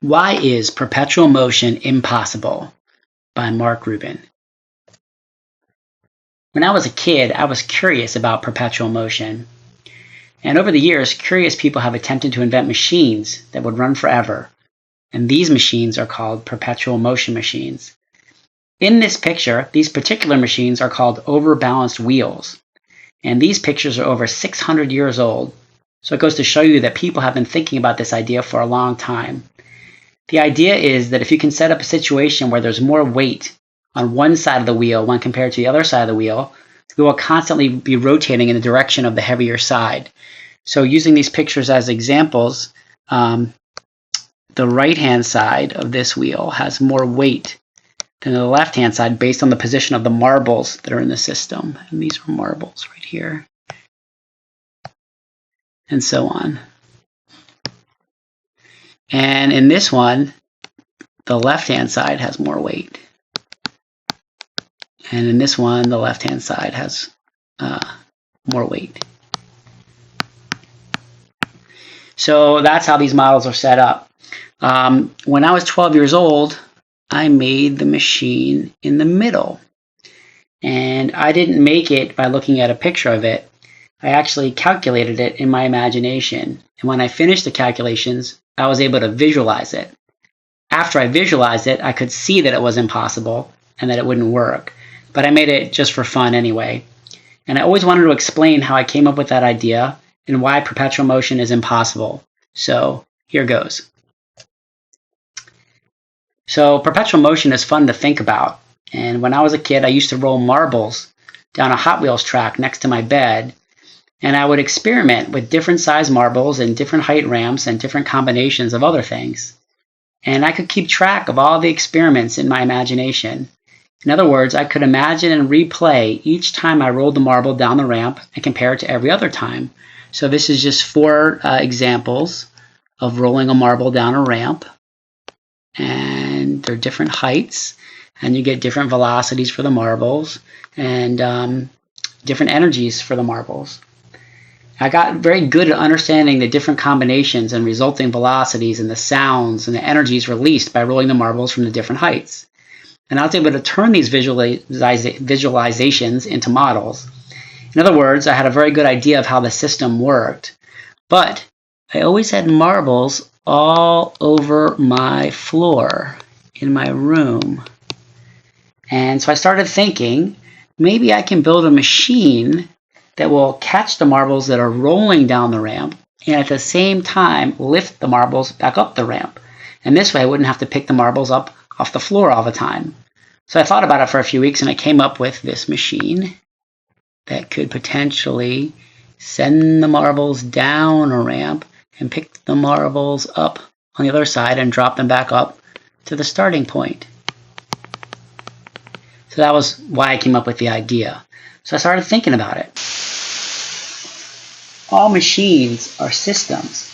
Why is perpetual motion impossible? By Mark Rubin. When I was a kid, I was curious about perpetual motion. And over the years, curious people have attempted to invent machines that would run forever. And these machines are called perpetual motion machines. In this picture, these particular machines are called overbalanced wheels. And these pictures are over 600 years old. So it goes to show you that people have been thinking about this idea for a long time. The idea is that if you can set up a situation where there's more weight on one side of the wheel when compared to the other side of the wheel, we will constantly be rotating in the direction of the heavier side. So using these pictures as examples, the right-hand side of this wheel has more weight than the left-hand side based on the position of the marbles that are in the system. And these are marbles right here. And so on. And in this one, the left-hand side has more weight. And in this one, the left-hand side has more weight. So that's how these models are set up. When I was 12 years old, I made the machine in the middle. And I didn't make it by looking at a picture of it. I actually calculated it in my imagination. And when I finished the calculations, I was able to visualize it. After I visualized it, I could see that it was impossible and that it wouldn't work. But I made it just for fun anyway. And I always wanted to explain how I came up with that idea and why perpetual motion is impossible. So here goes. So perpetual motion is fun to think about. And when I was a kid, I used to roll marbles down a Hot Wheels track next to my bed. And I would experiment with different size marbles and different height ramps and different combinations of other things. And I could keep track of all the experiments in my imagination. In other words, I could imagine and replay each time I rolled the marble down the ramp and compare it to every other time. So this is just 4 examples of rolling a marble down a ramp. And they're different heights. And you get different velocities for the marbles and different energies for the marbles. I got very good at understanding the different combinations and resulting velocities and the sounds and the energies released by rolling the marbles from the different heights. And I was able to turn these visualizations into models. In other words, I had a very good idea of how the system worked. But I always had marbles all over my floor in my room. And so I started thinking, maybe I can build a machine that will catch the marbles that are rolling down the ramp and at the same time lift the marbles back up the ramp. And this way I wouldn't have to pick the marbles up off the floor all the time. So I thought about it for a few weeks and I came up with this machine that could potentially send the marbles down a ramp and pick the marbles up on the other side and drop them back up to the starting point. So that was why I came up with the idea. So I started thinking about it. All machines are systems,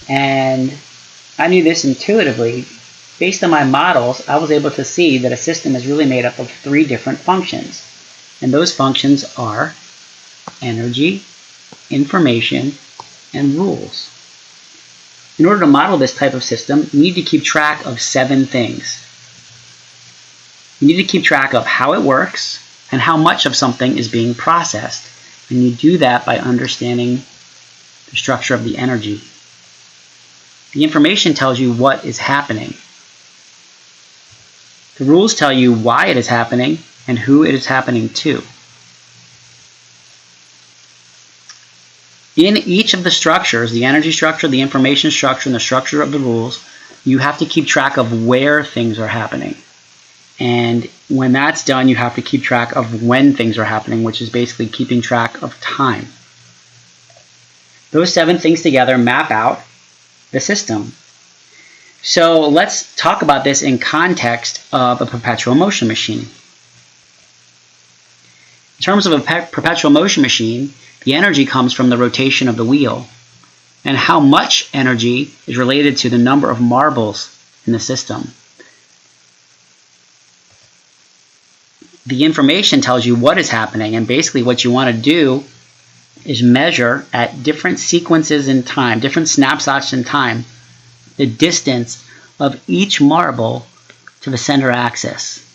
and I knew this intuitively. Based on my models, I was able to see that a system is really made up of 3 different functions, and those functions are energy, information, and rules. In order to model this type of system, you need to keep track of 7 things. You need to keep track of how it works and how much of something is being processed, and you do that by understanding the structure of the energy. The information tells you what is happening. The rules tell you why it is happening and who it is happening to. In each of the structures, the energy structure, the information structure, and the structure of the rules, you have to keep track of where things are happening. And when that's done, you have to keep track of when things are happening, which is basically keeping track of time. Those 7 things together map out the system. So let's talk about this in context of a perpetual motion machine. In terms of a perpetual motion machine, the energy comes from the rotation of the wheel. And how much energy is related to the number of marbles in the system. The information tells you what is happening, and basically what you want to do is measure at different sequences in time, different snapshots in time, the distance of each marble to the center axis.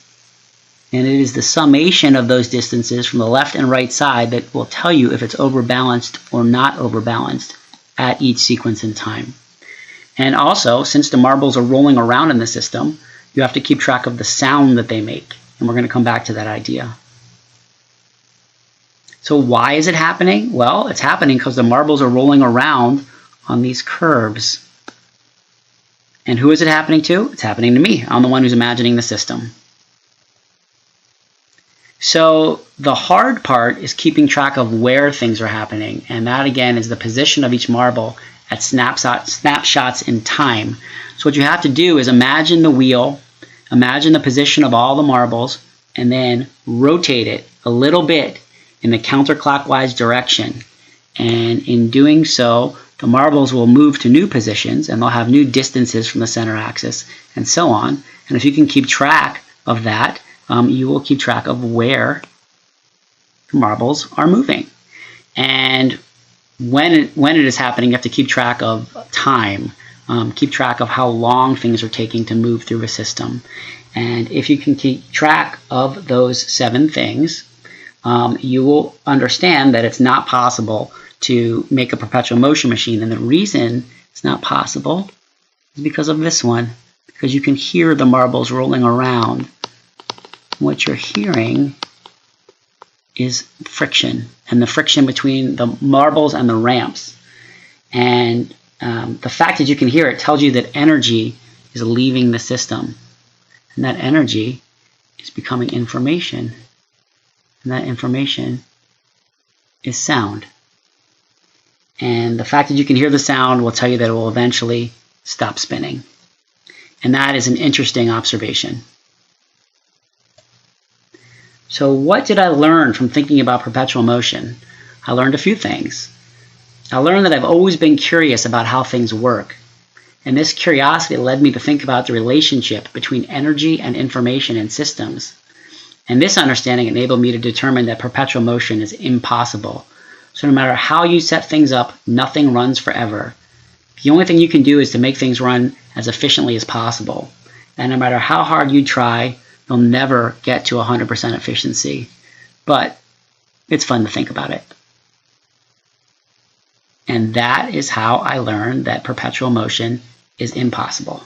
And it is the summation of those distances from the left and right side that will tell you if it's overbalanced or not overbalanced at each sequence in time. And also, since the marbles are rolling around in the system, you have to keep track of the sound that they make. And we're going to come back to that idea. So why is it happening? Well, it's happening because the marbles are rolling around on these curves. And who is it happening to? It's happening to me. I'm the one who's imagining the system. So the hard part is keeping track of where things are happening. And that, again, is the position of each marble at snapshots in time. So what you have to do is imagine the wheel, imagine the position of all the marbles, and then rotate it a little bit in the counterclockwise direction. And in doing so, the marbles will move to new positions, and they'll have new distances from the center axis, and so on. And if you can keep track of that, you will keep track of where the marbles are moving. And when it is happening, you have to keep track of time, keep track of how long things are taking to move through a system. And if you can keep track of those 7 things, you will understand that it's not possible to make a perpetual motion machine. And the reason it's not possible is because of this one, because you can hear the marbles rolling around. What you're hearing is friction, and the friction between the marbles and the ramps. And the fact that you can hear it tells you that energy is leaving the system. And that energy is becoming information. And that information is sound. And the fact that you can hear the sound will tell you that it will eventually stop spinning. And that is an interesting observation. So what did I learn from thinking about perpetual motion? I learned a few things. I learned that I've always been curious about how things work. And this curiosity led me to think about the relationship between energy and information in systems. And this understanding enabled me to determine that perpetual motion is impossible. So no matter how you set things up, nothing runs forever. The only thing you can do is to make things run as efficiently as possible. And no matter how hard you try, you'll never get to 100% efficiency. But it's fun to think about it. And that is how I learned that perpetual motion is impossible.